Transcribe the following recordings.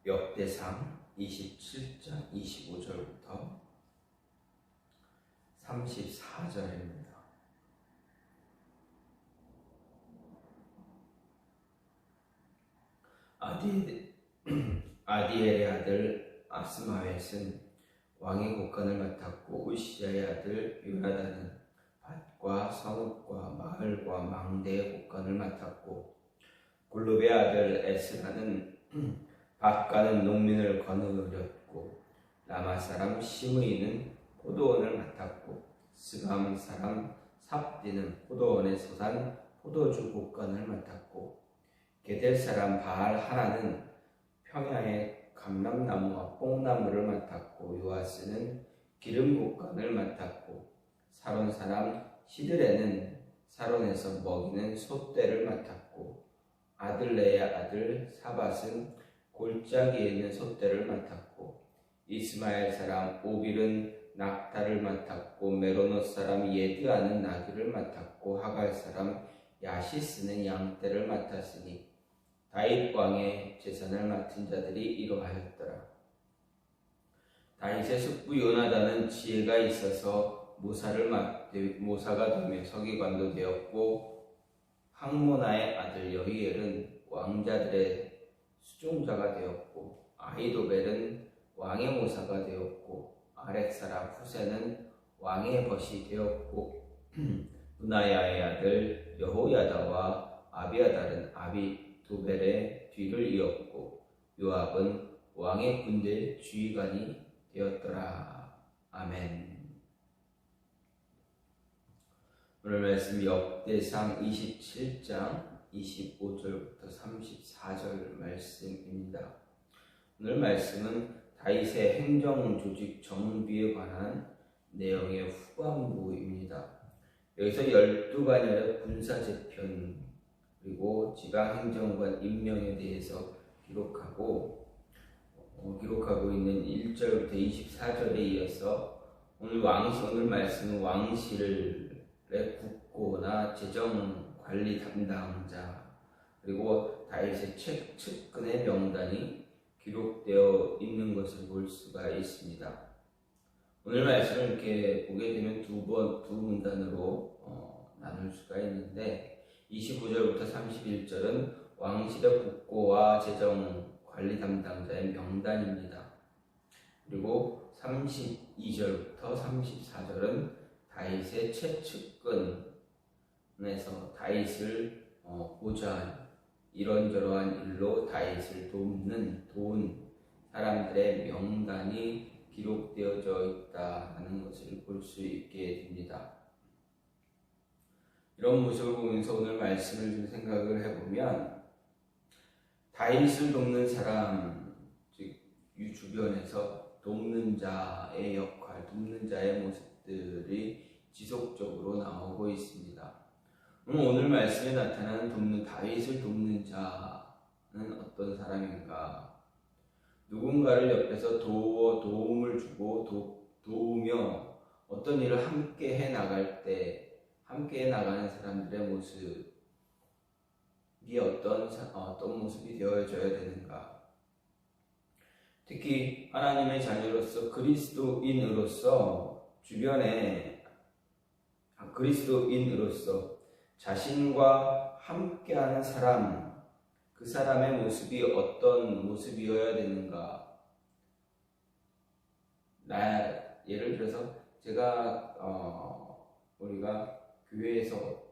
역대상 27장 25절부터 34절입니다. 아디엘의 아들 아스마웻은 왕의 국관을 맡았고, 우시야의 아들 요나단은 밭과 성읍과 마을과 망대의 국관을 맡았고, 굴룹의 아들 에스라는 밭가는 농민을 거느렸고, 라마 사람 시므이는 포도원을 맡았고, 스감 사람 삽디는 포도원에서 산 포도주 국관을 맡았고, 게델 사람 바알 하나는 평야의 감람나무와 뽕나무를 맡았고, 요아스는 기름 국관을 맡았고, 사론 사람 시드레는 사론에서 먹이는 소떼를 맡았고, 아들레의 아들 사밧은 골짜기에 있는 소떼를 맡았고, 이스마엘 사람 오빌은 낙타를 맡았고, 메로노 사람 예드아는 나귀를 맡았고, 하갈 사람 야시스는 양떼를 맡았으니 다윗 왕의 제사를 맡은 자들이 이러하였더라. 다윗의 숙부 요나단은 지혜가 있어서 모사가 되며 서기관도 되었고, 항모나의 아들 여히엘은 왕자들의 수종자가 되었고, 아히도벨은 왕의 모사가 되었고, 아렉 사람 후세는 왕의 벗이 되었고, 브나야의 아들 여호야다와 아비아달은 아비도벨의 뒤를 이었고, 요압은 왕의 군대 주의관이 되었더라. 아멘. 오늘 말씀 역대상 27장 25절부터 34절 말씀입니다. 오늘 말씀은 다윗의 행정조직 정비에 관한 내용의 후반부입니다. 여기서 12관열의 군사재편 그리고 지방행정관 임명에 대해서 기록하고 있는 1절부터 24절에 이어서 오늘 말씀은 왕실의 국고나 재정관리 담당자 그리고 다윗의 측근의 명단이 기록되어 있는 것을 볼 수가 있습니다. 오늘 말씀을 이렇게 보게 되면 두 문단으로 나눌 수가 있는데, 25절부터 31절은 왕실의 국고와 재정관리 담당자의 명단입니다. 그리고 32절부터 34절은 다윗의 최측근에서 다윗을 보좌한 이런저러한 일로 다윗을 도운 사람들의 명단이 기록되어져 있다는 것을 볼 수 있게 됩니다. 이런 모습을 보면서 오늘 말씀을 좀 생각을 해보면, 다윗을 돕는 사람, 즉 이 주변에서 돕는 자의 역할, 돕는 자의 모습들이 지속적으로 나오고 있습니다. 오늘 말씀에 나타나는 다윗을 돕는 자는 어떤 사람인가? 누군가를 옆에서 도움을 주고 도우며 어떤 일을 함께 해 나갈 때 함께 해 나가는 사람들의 모습이 어떤 모습이 되어져야 되는가? 특히 하나님의 자녀로서 그리스도인으로서 자신과 함께하는 사람, 그 사람의 모습이 어떤 모습이어야 되는가? 예를 들어서 우리가 교회에서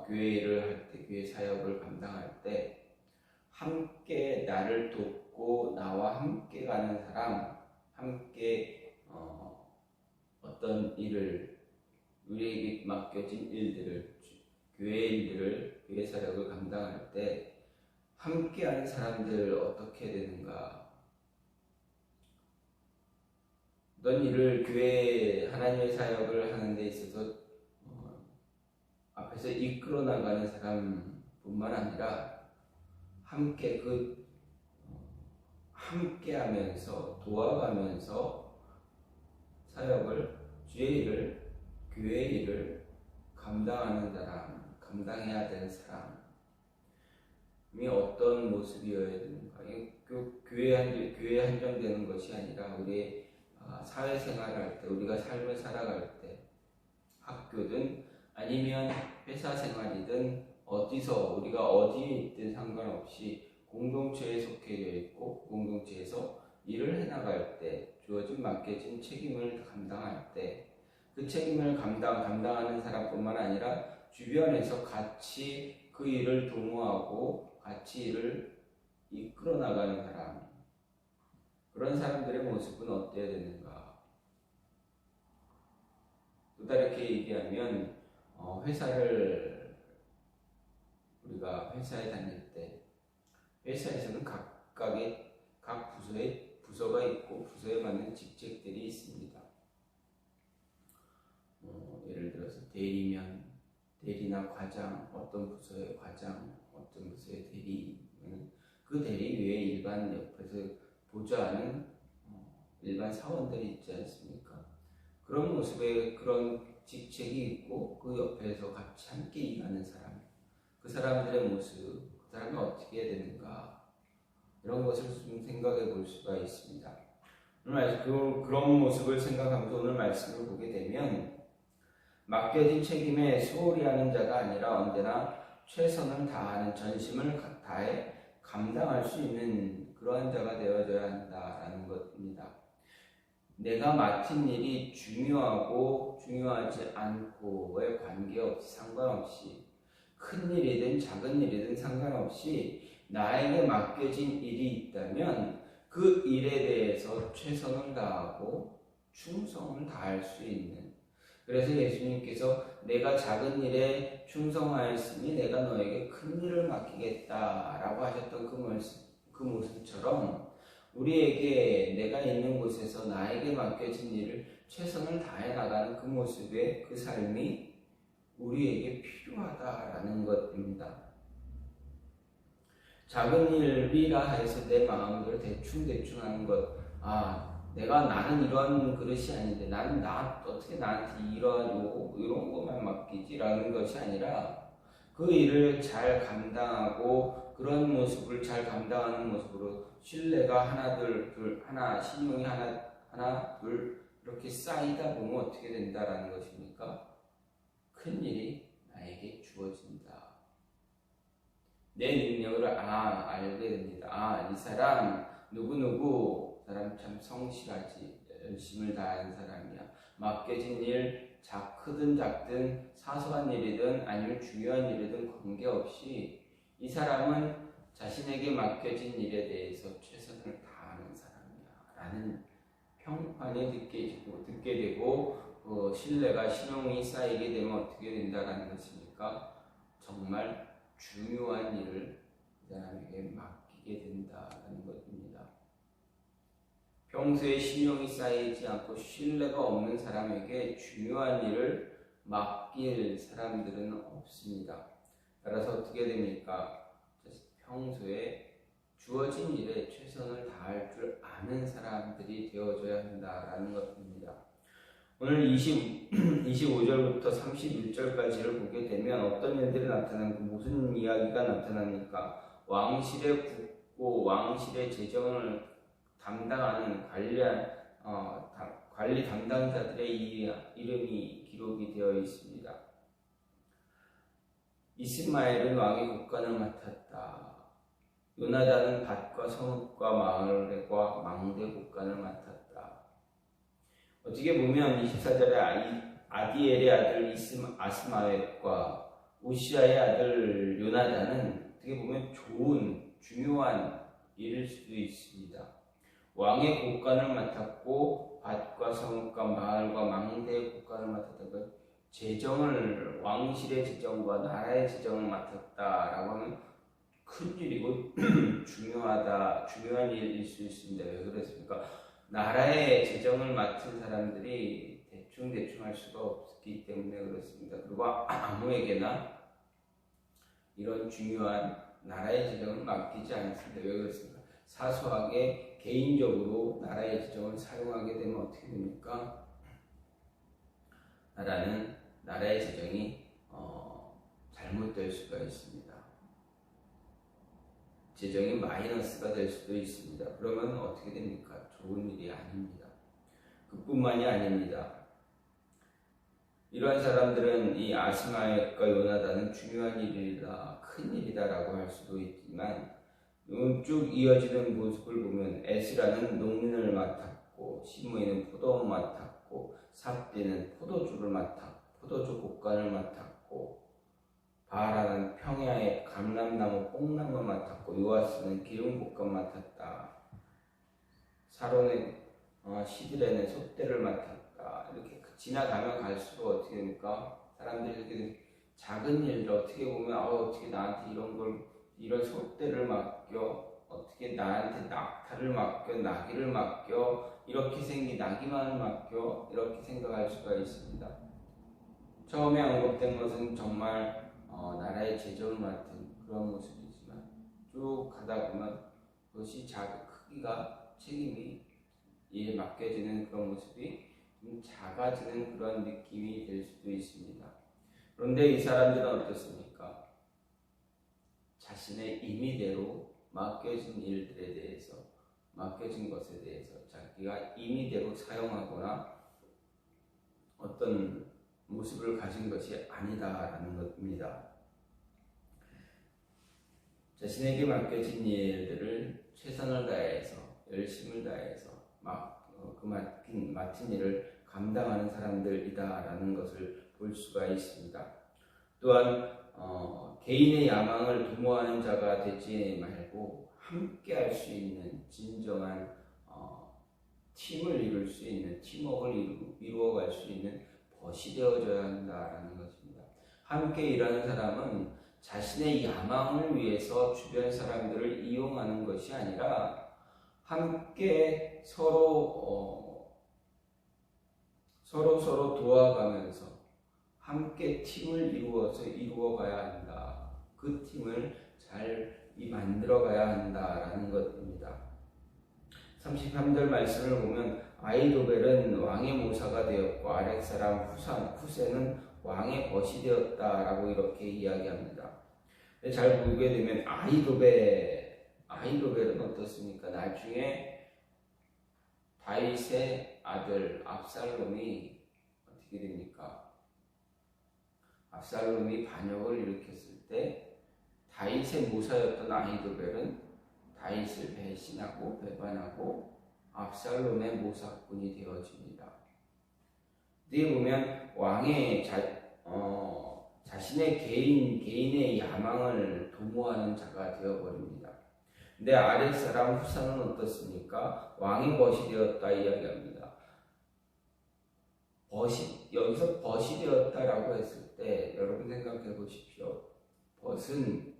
교회 일을 할 때, 교회 사역을 감당할 때 함께 나를 돕고 나와 함께 가는 사람, 함께 어떤 일을, 우리에게 맡겨진 일들을, 교회 사역을 감당할 때 함께하는 사람들 어떻게 되는가? 어떤 일을 하나님의 사역을 하는 데 있어서 앞에서 이끌어 나가는 사람뿐만 아니라 함께 하면서 도와가면서 사역을, 주의 일을, 교회 일을 감당해야 되는 사람, 어떤 모습이어야 되는가? 교회에 한정되는 것이 아니라 우리의 사회생활을 할 때, 우리가 삶을 살아갈 때, 학교든 아니면 회사 생활이든 우리가 어디에 있든 상관없이 공동체에 속해져 있고 공동체에서 일을 해나갈 때, 주어진 맡겨진 책임을 감당할 때, 그 책임을 감당하는 사람뿐만 아니라 주변에서 같이 그 일을 도모하고 같이 일을 이끌어 나가는 사람, 그런 사람들의 모습은 어때야 되는가? 또 다르게 얘기하면 우리가 회사에 다닐 때, 회사에서는 각각의 각 부서에 부서가 있고 부서에 맞는 직책들이 있습니다. 예를 들어서 대리나 과장, 어떤 부서의 과장, 어떤 부서의 대리, 그 대리 외에 일반 옆에서 보좌하는 일반 사원들이 있지 않습니까? 그런 모습에 그런 직책이 있고 그 옆에서 같이 함께 일하는 사람, 그 사람들의 모습, 그 사람이 어떻게 해야 되는가, 이런 것을 좀 생각해 볼 수가 있습니다. 오늘 그런 모습을 생각하면서 오늘 말씀을 보게 되면, 맡겨진 책임에 소홀히 하는 자가 아니라 언제나 최선을 다하는, 전심을 다해 감당할 수 있는 그러한 자가 되어져야 한다라는 것입니다. 내가 맡은 일이 중요하고 중요하지 않고에 관계없이, 상관없이, 큰 일이든 작은 일이든 상관없이 나에게 맡겨진 일이 있다면 그 일에 대해서 최선을 다하고 충성을 다할 수 있는, 그래서 예수님께서 내가 작은 일에 충성하였으니 내가 너에게 큰 일을 맡기겠다라고 하셨던 그 모습처럼 우리에게 내가 있는 곳에서 나에게 맡겨진 일을 최선을 다해 나가는 그 모습의 그 삶이 우리에게 필요하다라는 것입니다. 작은 일이라 해서 내 마음대로 대충 하는 것, 나는 이런 그릇이 아닌데 어떻게 나한테 이런 것만 맡기지라는 것이 아니라 그 일을 잘 감당하고 그런 모습을 잘 감당하는 모습으로 신뢰가 신용이 하나 둘 이렇게 쌓이다 보면 어떻게 된다라는 것입니까? 큰 일이 나에게 주어진다. 내 능력을 알게 됩니다. 이 사람 누구 사람 참 성실하지, 열심을 다하는 사람이야. 맡겨진 일 크든 작든 사소한 일이든 아니면 중요한 일이든 관계없이 이 사람은 자신에게 맡겨진 일에 대해서 최선을 다하는 사람이야 라는 평판이 듣게 되고 신뢰가, 신용이 쌓이게 되면 어떻게 된다라는 것입니까? 정말 중요한 일을 그 사람에게 맡기게 된다는 것입니다. 평소에 신용이 쌓이지 않고 신뢰가 없는 사람에게 중요한 일을 맡길 사람들은 없습니다. 따라서 어떻게 됩니까? 평소에 주어진 일에 최선을 다할 줄 아는 사람들이 되어줘야 한다라는 것입니다. 오늘 25절부터 31절까지를 보게 되면 어떤 일들이 나타나고 무슨 이야기가 나타납니까? 왕실에 굳고 왕실의 재정을 담당하는 관리 담당자들의 이름이 기록이 되어 있습니다. 이스마엘은 왕의 국관을 맡았다. 요나단은 밭과 성읍과 마을과 망대 국관을 맡았다. 어떻게 보면 24절에 아디엘의 아들 아스마웻과 우시아의 아들 요나단은 어떻게 보면 좋은, 중요한 일일 수도 있습니다. 왕의 국관을 맡았고 밭과 성읍과 마을과 망대의 국관을 맡았던 것, 왕실의 재정과 나라의 재정을 맡았다라고 하면 큰 일이고 중요한 일일 수 있습니다. 왜 그렇습니까? 나라의 재정을 맡은 사람들이 대충 할 수가 없기 때문에 그렇습니다. 그리고 아무에게나 이런 중요한 나라의 재정을 맡기지 않습니다. 왜 그렇습니까? 사소하게 개인적으로 나라의 재정을 사용하게 되면 어떻게 됩니까? 나라의 재정이 잘못될 수가 있습니다. 재정이 마이너스가 될 수도 있습니다. 그러면 어떻게 됩니까? 좋은 일이 아닙니다. 그뿐만이 아닙니다. 이러한 사람들은 이 아스마엘과 요나단은 중요한 일이다, 큰 일이다라고 할 수도 있지만 쭉 이어지는 모습을 보면 에스라는 농민을 맡았고 시므이는 포도원 맡았고 삽디는 포도주 곡간을 맡았고 바라는 평야의 감람나무 뽕나무 맡았고 요아스는 기름 곡간 맡았다. 사론의 시드레는 솥대를 맡았다. 이렇게 지나가면 갈수록 어떻게 됩니까? 사람들이 이렇게 작은 일들 어떻게 보면 어떻게 나한테 이런 솥대를 맡겨, 어떻게 나한테 낙타를 맡겨, 나귀를 맡겨, 이렇게 생긴 나귀만을 맡겨, 이렇게 생각할 수가 있습니다. 처음에 언급된 것은 정말 나라의 재정을 맡은 그런 모습이지만 쭉 가다 보면 그것이 크기가 책임이 이에 맡겨지는 그런 모습이 좀 작아지는 그런 느낌이 될 수도 있습니다. 그런데 이 사람들은 어떻습니까? 자신의 임의대로 맡겨진 일들에 대해서, 맡겨진 것에 대해서 자기가 임의대로 사용하거나 어떤 모습을 가진 것이 아니다라는 것입니다. 자신에게 맡겨진 일들을 최선을 다해서, 열심을 다해서 맡은 일을 감당하는 사람들이다라는 것을 볼 수가 있습니다. 또한 개인의 야망을 도모하는 자가 되지 말고 함께 할 수 있는 진정한 팀을 이룰 수 있는, 팀워크를 이루어갈 수 있는 벗이 되어져야 한다라는 것입니다. 함께 일하는 사람은 자신의 야망을 위해서 주변 사람들을 이용하는 것이 아니라 함께 서로 도와가면서 함께 팀을 이루어가야 한다. 그 팀을 잘 만들어가야 한다라는 것입니다. 33절 말씀을 보면 아히도벨은 왕의 모사가 되었고 아렉 사람 후세는 왕의 벗이 되었다라고 이렇게 이야기합니다. 잘 보게 되면 아히도벨은 어떻습니까? 나중에 다윗의 아들 압살롬이 어떻게 됩니까? 압살롬이 반역을 일으켰을 때 다윗의 모사였던 아히도벨은 다윗을 배신하고 배반하고 압살롬의 모사꾼이 되어집니다. 여기 보면 왕의 자신의 개인의 야망을 도모하는 자가 되어버립니다. 근데 아랫 사람 후사는 어떻습니까? 왕의 벗이 되었다 이야기합니다. 여기서 벗이 되었다라고 했을 때 여러분 생각해 보십시오. 벗은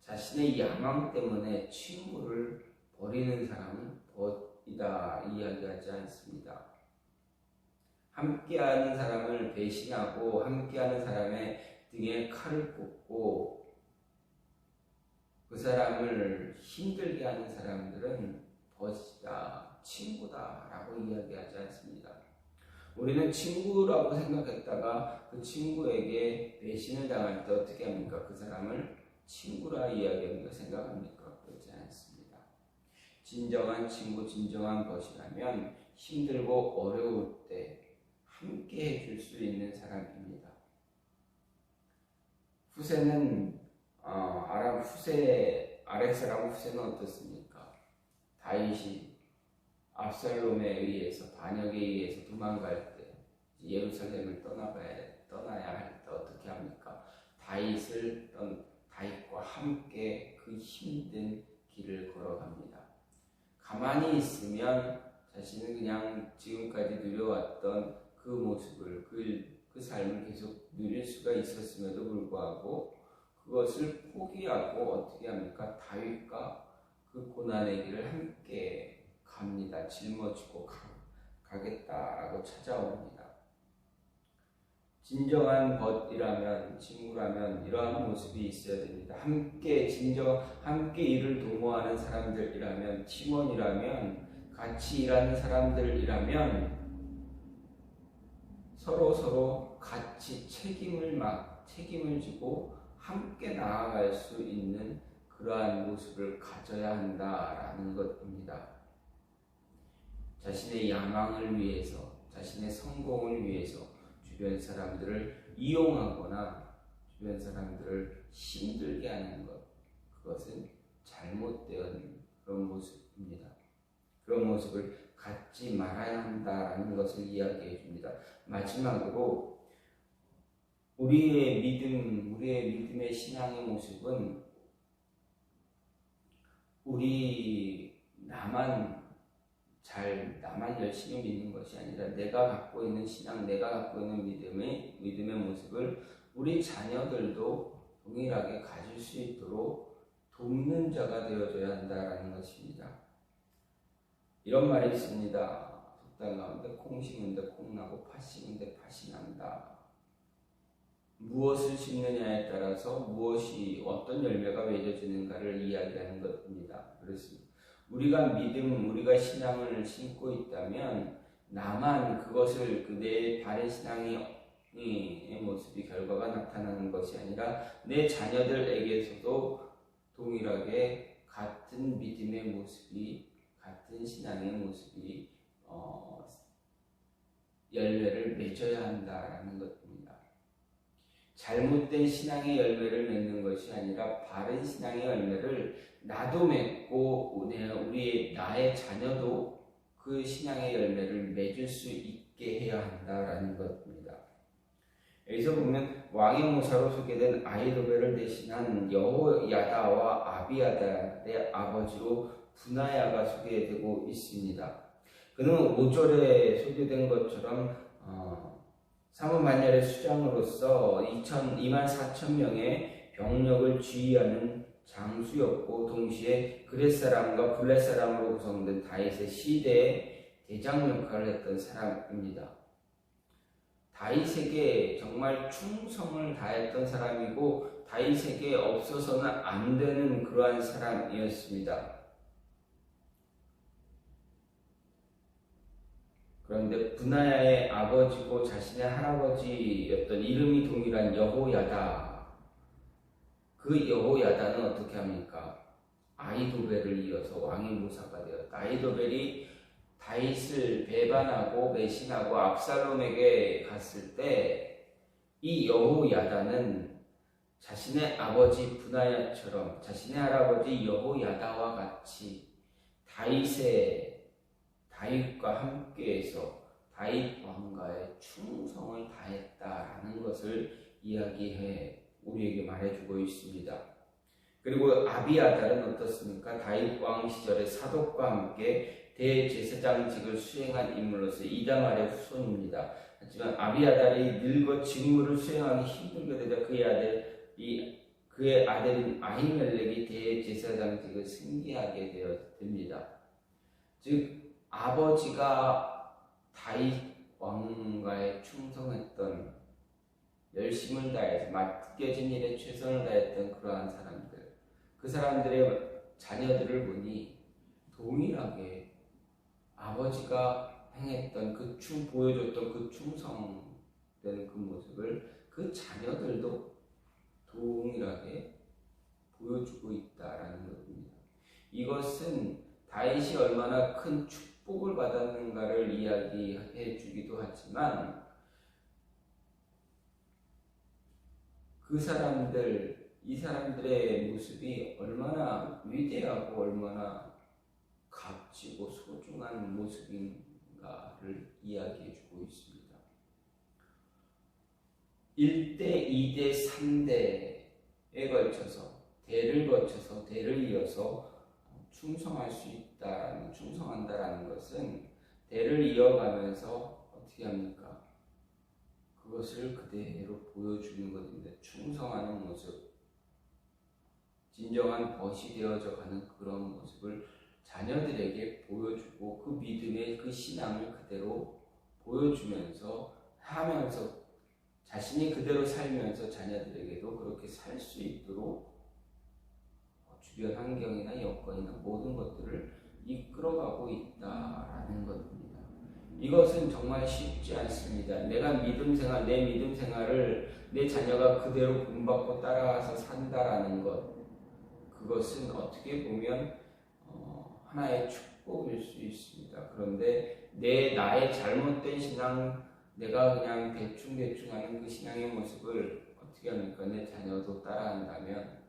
자신의 야망 때문에 친구를 버리는 사람은 벗이다 이야기하지 않습니다. 함께하는 사람을 배신하고 함께하는 사람의 등에 칼을 꽂고 그 사람을 힘들게 하는 사람들은 벗이다, 친구다라고 이야기하지 않습니다. 우리는 친구라고 생각했다가 그 친구에게 배신을 당할 때 어떻게 합니까? 그 사람을 친구라 이야기합니까? 생각합니까? 그렇지 않습니다. 진정한 친구, 진정한 벗이라면 힘들고 어려울 때 함께 해줄 수 있는 사람입니다. 후세는 아렉 사람 후세는 어떻습니까? 다윗이 압살롬에 의해서 반역에 의해서 도망갈 때 예루살렘을 떠나야 할 때 어떻게 합니까? 다윗과 함께 그 힘든 길을 걸어갑니다. 가만히 있으면 자신은 그냥 지금까지 누려왔던 그 모습을 그 삶을 계속 누릴 수가 있었음에도 불구하고 그것을 포기하고 어떻게 합니까? 다윗과 그 고난의 길을 함께 갑니다. 짊어지고 가겠다라고 찾아옵니다. 진정한 벗이라면, 친구라면 이러한 모습이 있어야 됩니다. 함께 일을 도모하는 사람들이라면, 팀원이라면, 같이 일하는 사람들이라면 서로 같이 책임을 지고 함께 나아갈 수 있는 그러한 모습을 가져야 한다라는 것입니다. 자신의 야망을 위해서, 자신의 성공을 위해서 주변 사람들을 이용하거나 주변 사람들을 힘들게 하는 것, 그것은 잘못된 그런 모습입니다. 그런 모습을 갖지 말아야 한다라는 것을 이야기해 줍니다. 마지막으로 우리의 믿음의 신앙의 모습은 나만 열심히 믿는 것이 아니라 내가 갖고 있는 신앙, 내가 갖고 있는 믿음의 모습을 우리 자녀들도 동일하게 가질 수 있도록 돕는 자가 되어줘야 한다라는 것입니다. 이런 말이 있습니다. 속담 가운데 콩 심은데 콩 나고 팥 심은데 팥이 난다. 무엇을 심느냐에 따라서 무엇이 어떤 열매가 맺어지는가를 이야기하는 것입니다. 그렇습니다. 우리가 신앙을 심고 있다면 나만 그것을 내 바른 신앙의 모습이 결과가 나타나는 것이 아니라 내 자녀들에게서도 동일하게 같은 믿음의 모습이, 같은 신앙의 모습이 열매를 맺어야 한다라는 것입니다. 잘못된 신앙의 열매를 맺는 것이 아니라 바른 신앙의 열매를 나도 맺고 나의 자녀도 그 신앙의 열매를 맺을 수 있게 해야 한다라는 것입니다. 여기서 보면 왕의 모사로 소개된 아히도벨을 대신한 여호야다와 아비아달의 아버지로 부나야가 소개되고 있습니다. 그는 5절에 소개된 것처럼 사무만열의 수장으로서 24,000명의 병력을 지휘하는 장수였고 동시에 그렛 사람과 블렛 사람으로 구성된 다윗의 시대의 대장 역할을 했던 사람입니다. 다윗에게 정말 충성을 다했던 사람이고 다윗에게 없어서는 안 되는 그러한 사람이었습니다. 그런데 부나야의 아버지고 자신의 할아버지였던 이름이 동일한 여호야다. 그 여호야다는 어떻게 합니까? 아히도벨을 이어서 왕의 모사가 되었다. 아히도벨이 다윗을 배반하고 배신하고 압살롬에게 갔을 때 이 여호야다는 자신의 아버지 부나야처럼 자신의 할아버지 여호야다와 같이 다윗과 함께해서 다윗 왕가의 충성을 다했다라는 것을 우리에게 말해주고 있습니다. 그리고 아비아달은 어떻습니까? 다윗 왕 시절에 사독과 함께 대제사장직을 수행한 인물로서 이다말의 후손입니다. 하지만 아비아달이 늙어 직무를 수행하기 힘들게 되자 그의 아들인 아히멜렉이 대제사장직을 승계하게 됩니다. 즉 아버지가 다윗 왕가에 충성했던, 열심을 다해서 맡겨진 일에 최선을 다했던 그러한 사람들, 그 사람들의 자녀들을 보니 동일하게 아버지가 행했던 보여줬던 그 충성된 그 모습을 그 자녀들도 동일하게 보여주고 있다라는 것입니다. 이것은 다윗이 얼마나 큰 축복을 받았는가를 이야기해 주기도 하지만 이 사람들의 모습이 얼마나 위대하고 얼마나 값지고 소중한 모습인가를 이야기해 주고 있습니다. 1대, 2대, 3대에 걸쳐서 대를 이어서 충성한다라는 것은 대를 이어가면서 어떻게 합니까? 그것을 그대로 보여주는 것입니다. 충성하는 모습, 진정한 벗이 되어져 가는 그런 모습을 자녀들에게 보여주고 그 믿음의 그 신앙을 그대로 보여주면서 하면서 자신이 그대로 살면서 자녀들에게도 그렇게 살 수 있도록 주변 환경이나 여건이나 모든 것들을 이끌어가고 있다라는 것입니다. 이것은 정말 쉽지 않습니다. 내 믿음 생활을 내 자녀가 그대로 본받고 따라가서 산다라는 것, 그것은 어떻게 보면 하나의 축복일 수 있습니다. 그런데 나의 잘못된 신앙, 내가 그냥 대충 하는 그 신앙의 모습을 어떻게 합니까? 내 자녀도 따라한다면,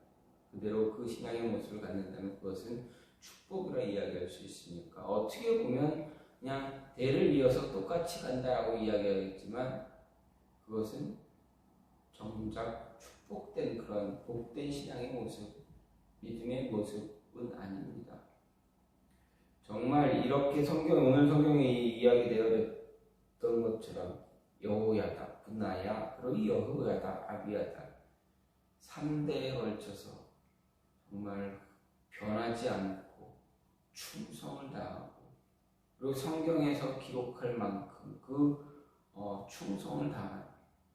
그대로 그 신앙의 모습을 갖는다면 그것은 축복이라 이야기할 수 있습니까? 어떻게 보면 그냥 대를 이어서 똑같이 간다라고 이야기하겠지만 그것은 정작 축복된 그런 복된 신앙의 모습, 믿음의 모습은 아닙니다. 정말 이렇게 오늘 성경에 이야기되었던 것처럼 여호야다, 분하야, 그리고 여호야다, 아비야다 3대에 걸쳐서 정말 변하지 않고 충성을 다하고, 그리고 성경에서 기록할 만큼 그 충성을 다한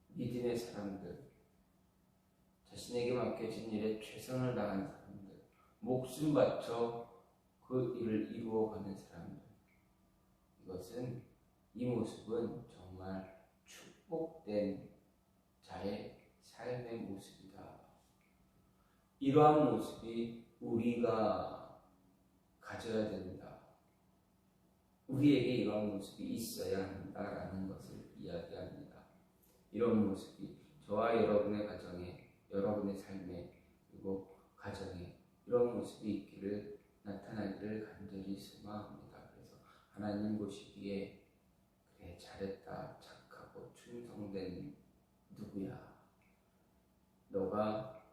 믿음의 사람들, 자신에게 맡겨진 일에 최선을 다한 사람들, 목숨 바쳐 그 일을 이루어가는 사람들, 이 모습은 정말 축복된 자의 삶의 모습이다. 이러한 모습이 우리가 가져야 된다. 우리에게 이러한 모습이 있어야 한다라는 것을 이야기합니다. 이런 모습이 저와 여러분의 가정에, 여러분의 삶에, 그리고 가정에 이런 모습이 나타나기를 간절히 소망합니다. 그래서 하나님 보시기에 그래, 잘했다, 착하고 충성된 누구야,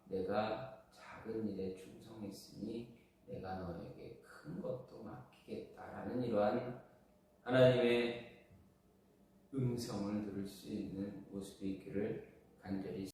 내가 작은 일에 충성했으니 내가 너에게 큰 것도 맡기겠다라는 이러한 하나님의 음성을 들을 수 있는 모습이 있기를 간절히